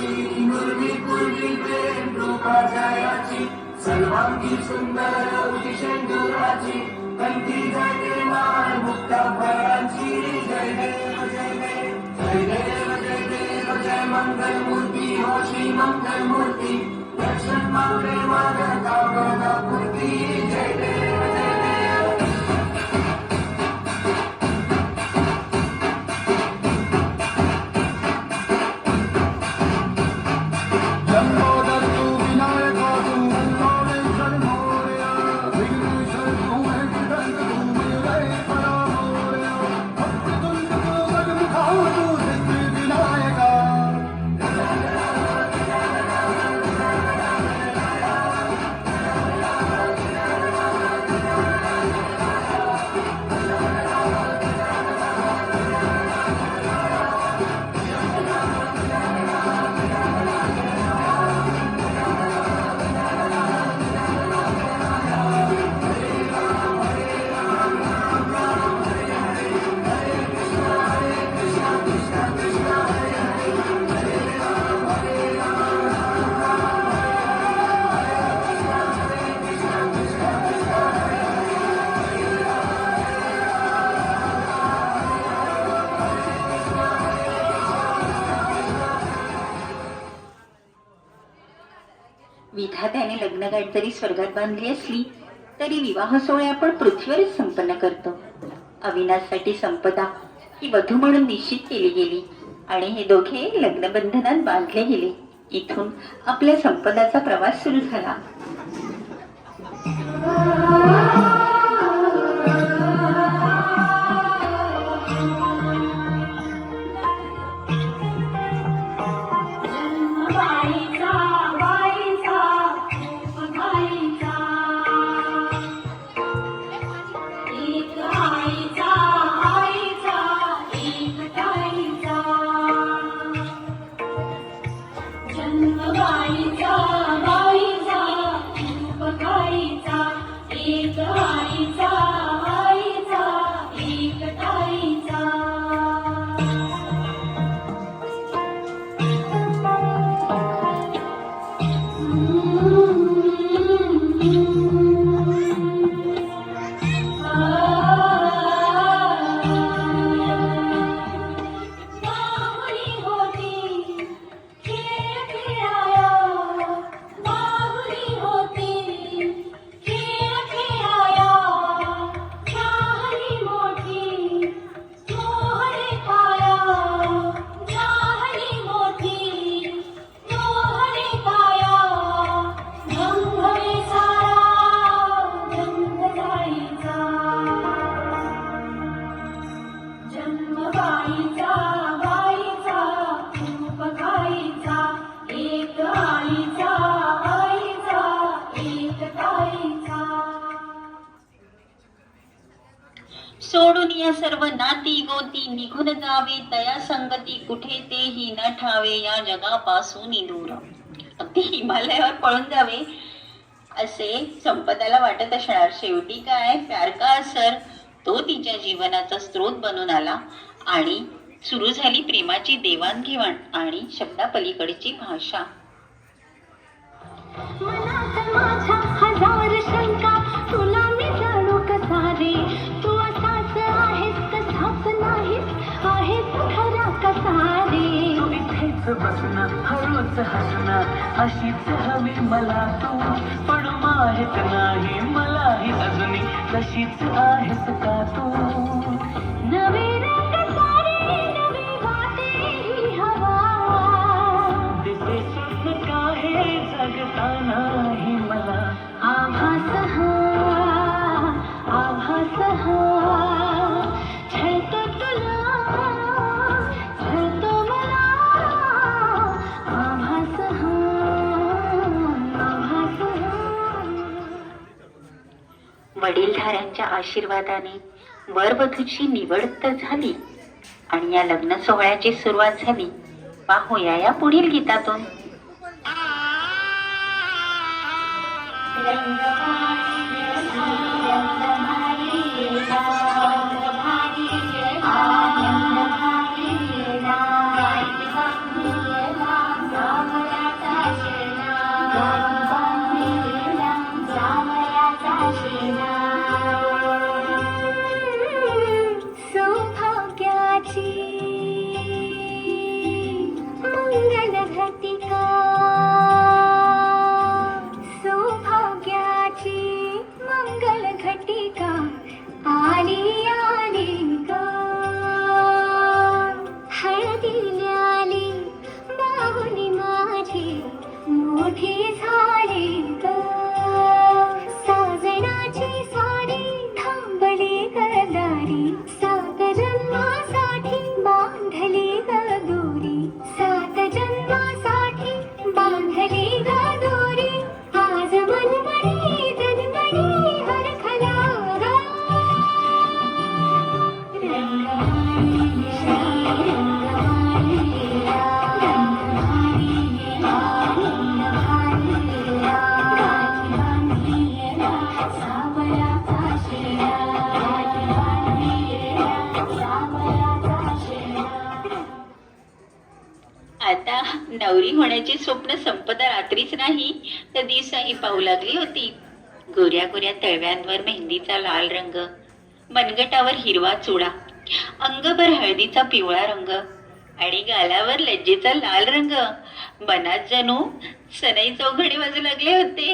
नुर्वी पूर्वी प्रेम कृपा जयाची सर्वांगी सुंदर उदिशेंदुराची कंठी जाते माळ मुक्ता फळांची जय देव जय देव जय देव जय देव जय मंगल मूर्ती हो श्री मंगल मूर्ती दर्शन मावळे माझ्या कामना पूर्ती जय देव जय देव लंबोदर तू विनायक तू लंबोदेश्वर मोरया विघ्नेश्वर तू वेंकटेश्वर तू मेरे परा मोरया भक्तुंड तू गजमुखाव तू सिद्धी विनायका विधात्याने लग्नगाठ जरी स्वर्गात बांधली असली तरी विवाह सोहळे आपण पृथ्वीवरच संपन्न करतो. अविनाशसाठी संपदा ही वधू म्हणून निश्चित केली गेली आणि हे दोघे लग्नबंधनात बांधले गेले. इथून आपल्या संपदाचा प्रवास सुरू झाला. सोडून या सर्व नाती गोती निघून जावे तया संगती कुठे तेही न ठावे या जगापासून दूर. अगदी हिमालयावर पळून जावे असे संपदाला वाटत असणार. शेवटी काय प्यार का असर तो तिच्या जीवनाचा स्रोत बनून आला आणि सुरू झाली प्रेमाची देवाणघेवाण आणि शब्दापलीकडची भाषा. हजार शंका तुला मी जाणू कसा रे तू असाच आहेस कसाच नाहीस आहेस खरा कसा रे तू इथेच बसणं हळूच हसणं अशीच हवी मला तू पण माहित नाही मलाही अजूनही तशीच आहेस का तू. नवे रंग सारे नवी वाटे ही हवा दिसे सुन काहे जगता नाही मला आभास हा छळतो तुला छळतो मला आभास हा. वडीलधाऱ्यांच्या आशीर्वादाने वरवधूची निवड तर झाली आणि या लग्न सोहळ्याची सुरुवात झाली. पाहूया या पुढील गीतातून. रंग नवरी होण्याचे स्वप्न संपदा रात्रीच नाही तर दिवसाही पाहू लागली होती. गोऱ्या गोऱ्या तळव्यांवर मेहंदीचा लाल रंग, मनगटावर हिरवा चुडा, अंगभर हळदीचा पिवळा रंग आणि गालावर लज्जेचा लाल रंग. मनात जणू सनई चौघडे वाजू लागले होते.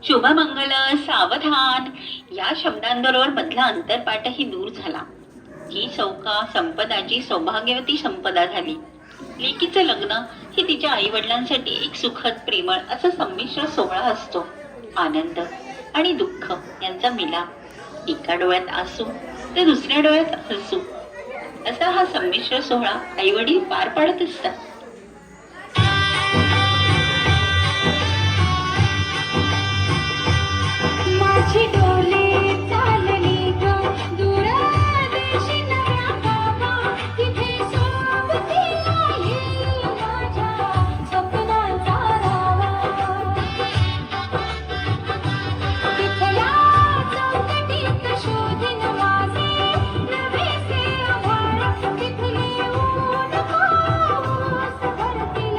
शुभमंगल, सावधान या शब्दांबरोबर मधला अंतरपाठही दूर झाला. ही चौका संपदाची सौभाग्यवती संपदा झाली. लेकीचं लग्न हे तिच्या आई वडिलांसाठी एक सुखद प्रेमळ असा संमिश्र सोहळा असतो. आनंद आणि दुःख यांचा मिलाप, एका डोळ्यात आसू तर दुसऱ्या डोळ्यात हसू असा हा संमिश्र सोहळा आई वडील पार पाडत असतात. माझी डोले चालली ग दूर देशी नव्या गावा, तिथे सोबतीला येईल माझ्या स्वप्नाचा रावा. तिथल्या चौकटीत शोधीन माझे नवेसे आभाळ, तिथले ऊन पाऊस भरतील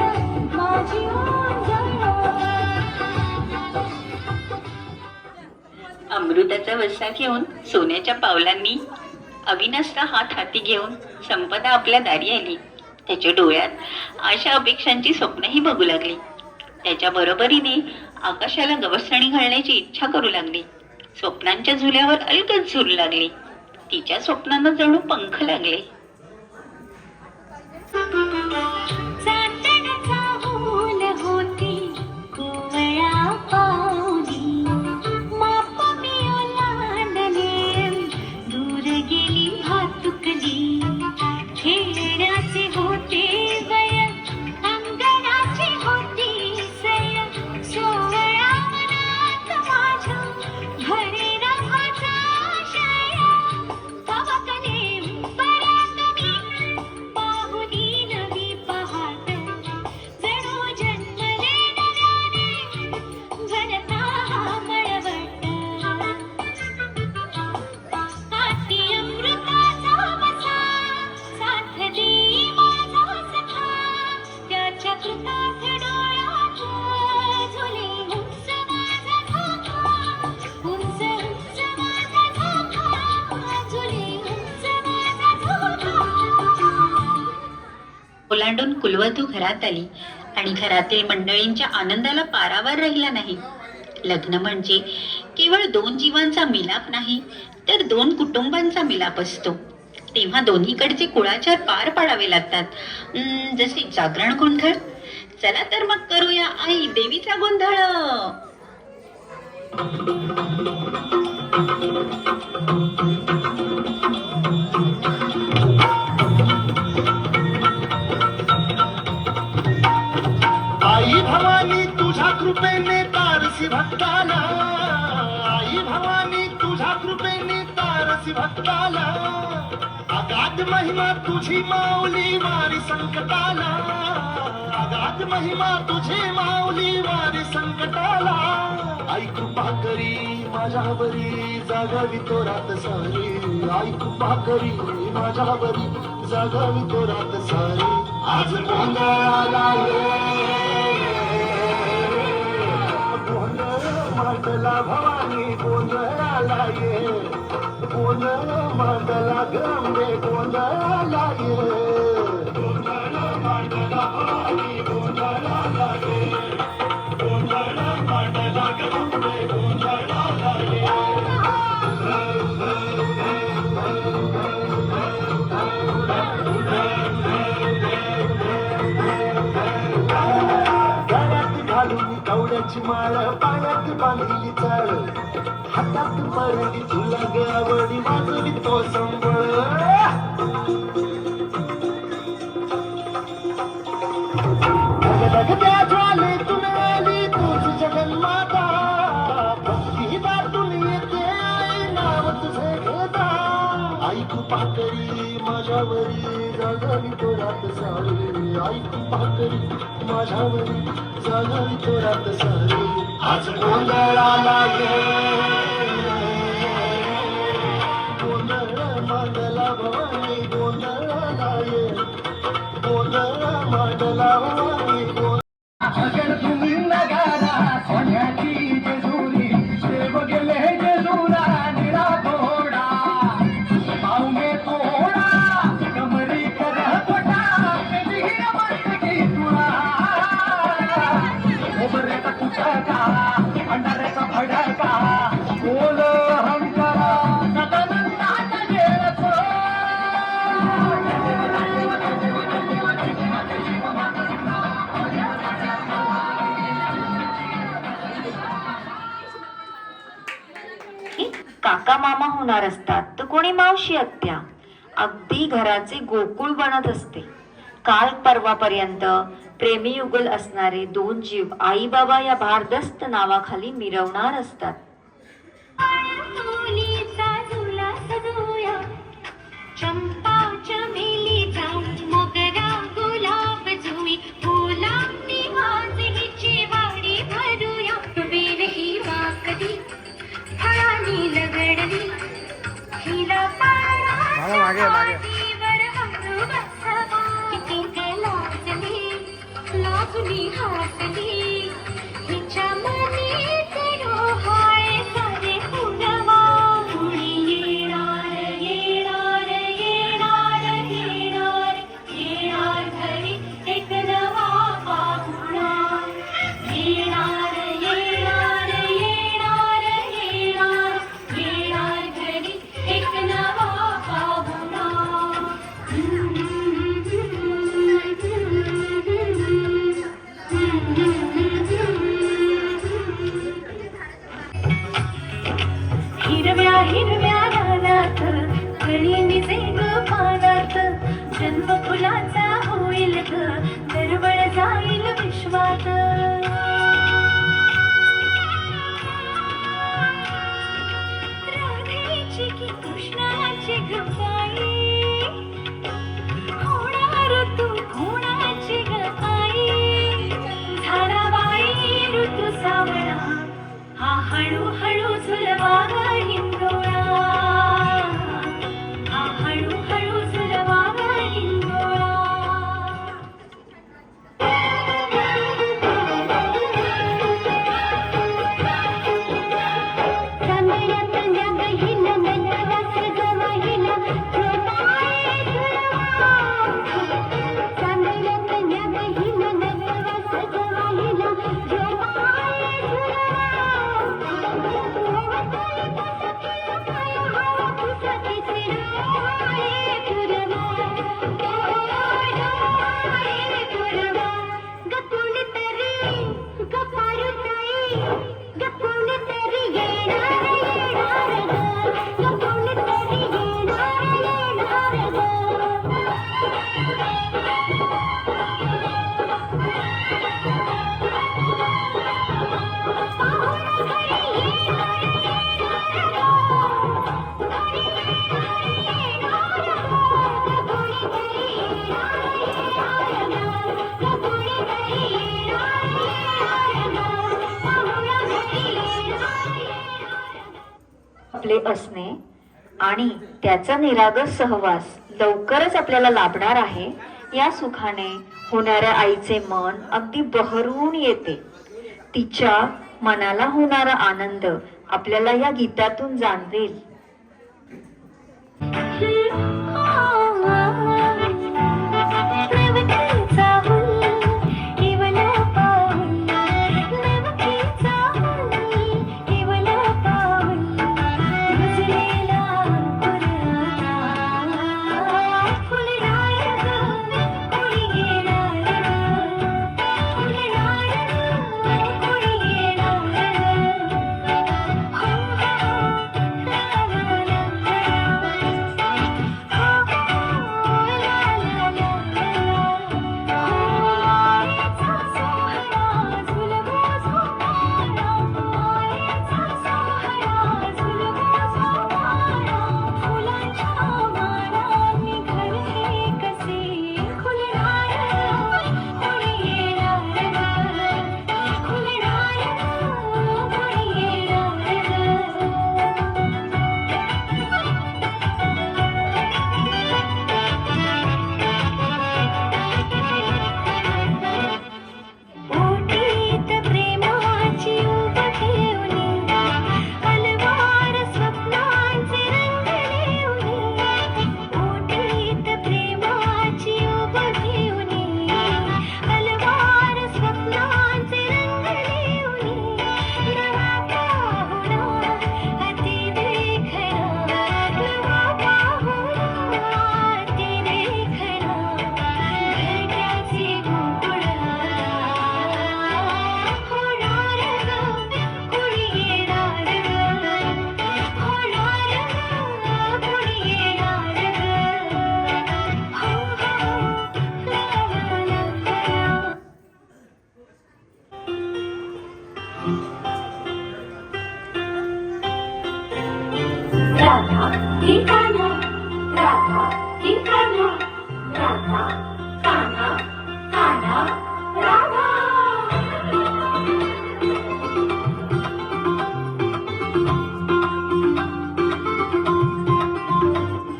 माझी ओंजळ. अमृताचा वसा घेऊन सोन्याच्या पावलांनी अविनाशचा हात हाती घेऊन संपदा आपल्या दारी आली. त्याच्या डोळ्यात आशा अपेक्षांची स्वप्नही बघू लागली. त्याच्या बरोबरीने आकाशाला गवसणी घालण्याची इच्छा करू लागली. स्वप्नांच्या झुल्यावर अलगद झुलू लागली. तिच्या स्वप्नांना जणू पंख लागले. चांदण्याचा फूल होती कोवळ्या पावली, माप मी ओलांडले, दूर गेली भातुकली. खेळण्याचे होते वय, अंगणाची होती सय, सोहळ्या मनात माझ्या भरेल माझा आशय. तवाकले परत मी पाहुनी नवी पहाट, जणू जन्मले नव्याने भरता मळवट. हाती अमृताचा वसा, साथ देई माझा सखा, त्याच्या कृतार्थ डोळ्यात झुले उंच माझा झोका, उंच उंच माझा झोका, झुले उंच माझा झोका. ओलांडून कुलवधू घरात आली आणि घरातील मंडळींच्या आनंदाला पारावार राहिला नाही. लग्न म्हणजे केवळ दोन जीवांचा मिलाप नाही तर दोन कुटुंबांचा मिलाप असतो. तेव्हा दोन्हीकडचे कुळाचार पार पाडावे लागतात. जसे जागरण गोंधळ. चला तर मग करूया आई देवीचा गोंधळ. आई भवानी तुझ्या कृपेने तारसी भक्ताला, आई भवानी तुझ्या कृपेने तारसी भक्ताला. अगाध महिमा तुझी माऊली वारी संकटाला, अगाध महिमा तुझी माऊली वारी संकटाला. आई कृपा करी माझ्यावरी जागावी तो रात सारी, आई कृपा करी माझ्यावरी जागावी तो रात सारी. आज गोंधळाला ये गोंधळ मांडला मांडला भवानी गोंधळाला ये, गोंधळ मांडला गंगे गोंधळाला ये, गोंधळ मांडला भवानी गोंधळाला ये, गोंधळ मांडला गंगे गोंधळाला ये. कवड्याची माळ पायात बांधली चाळ, हातात परडी तुला गवडी वाजवी तो संबळ. धगधगत्या ज्वालेतून आली तूच जगन्माता, भक्ती दाटून येते आई नाव तुझे घेता. ऐकू पाकरी माझ्यावरी जागवी तो रात सारी, ऐकू पाकरी माझ्यावरी जागवी तो रात सारी. आज गोंधळाला ये, गोंधळ मांडला भवानी गोंधळाला ये, गोंधळ मांडला भवानी गोंधळ. अगर तुम्ही नगारा सोन्याची जेजुरी, देव गेले जेजुरा निरा थोडा, पाऊंगे थोडा कमरी कर पोटा, विहीर मस्तकी तुळा. उभरेचा कुचका अंधाऱ्याचा भडका, बोल हंकारा सदानंदाचा गेरतो. काका मामा होणार असतात तर कोणी मावशी आत्या, अगदी घराचे गोकुळ बनत असते. काल परवापर्यंत प्रेमी युगल असणारे दोन जीव आई बाबा या भारदस्त नावाखाली मिरवणार असतात. मुलीचा झुला सजूया, चंपा चमेलीचा मोगरा गुलाब जुई, फुलांनी आज हिची वाडी भरूया. बेल ही वाकडी फळांनी लगडली, हिला पाळीवर हळू बसावा. किती लाजली लाजली हसली, हिच्या मनी डोहाळे सारे फुलवा. कुणी येणार येणार येणार येणार येणार घरी एक नवा पाहुणा. येणार येणार येणार येणार येणार घरी एक नवा पाहुणा. हिरव्या हिरव्या रानात कळी निजे ग पानात, जन्म फुलाचा होईल ग दरवळ जाईल विश्वात. राधेची की कृष्णाची ग बाई, होणार तू कोणाची ग आई. झाला बाई ऋतू सावळा, हा हळूहळू झुलवा ग हिंदोळा, हा हळूहळू झुलवा ग हिंदोळा. चांदण्यात जग हिनं नटवास ग महिना, झोपाळे झुलवा. चांदण्यात जग हिनं नटवास ग महिना, झोपाळे झुलवा. आपले असणे आणि त्याचा निरागस सहवास लवकरच आपल्याला लाभणार आहे या सुखाने होणाऱ्या आईचे मन अगदी बहरून येते. तिच्या मनाला होणारा आनंद आपल्याला या गीतातून जाणवेल. राधा की कान्हा, राधा की कान्हा, राधा कान्हा, कान्हा राधा.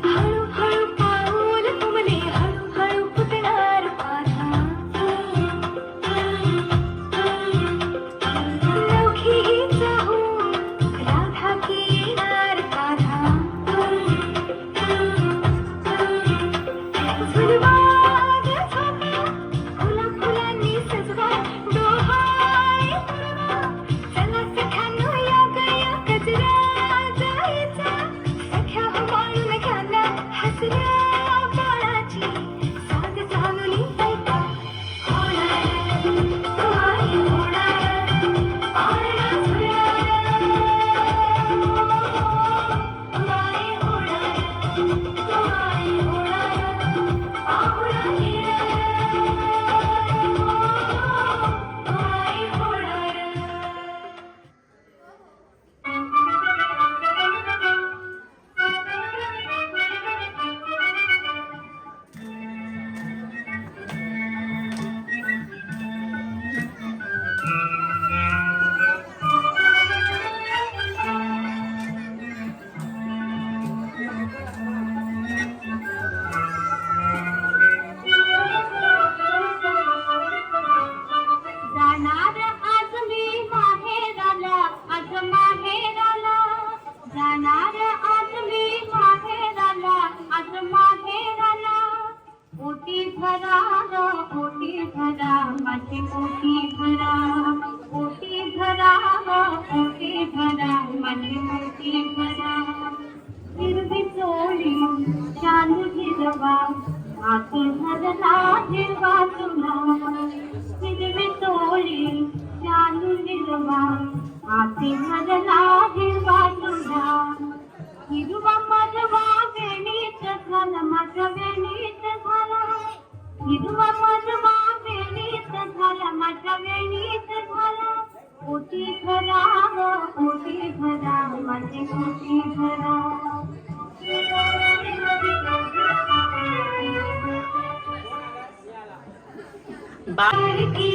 हळूहळू पाऊल तुमने हळूहळू फुटणार पाधा. लौकी जाऊ राधा की येणार कान्हा. झुलवा ग झोका, फुला फुलांनी सजवा डोहाळे पुरवा. चला सख्यानो या गया गजरा जायचा. सख्या हुमाळून घ्याला हसऱ्या बाळाची साग चालुली ऐका. होणार तुम्हारी होणार पारणा झुलणार. तुम्हारी होणार तुम्हारी होणार पाहुणा येणार. तुम्हारी होणार. जाणार आज मी माहेराला, आज माहेराला. जाणार आज मी माहेराला, आज माहेराला. ओटी भरा ग ओटी भरा माझी ओटी भरा. ओटी भरा ग ओटी भरा माझी ओटी भरा. हिरवी चोळी चालू हिरवा आत भरला हिरवा तुला. हिरवी चोळी चालू हिरवा आती भरला हिरवा तुला. हिरवा मधवा वेणीत झाला माझ्या वेणीत झाला. हिरवा मधवा वेणीत झाला माझ्या वेणीत झाला. ओटी भरा ग ओटी भरा माझी ओटी भरा. बाळकी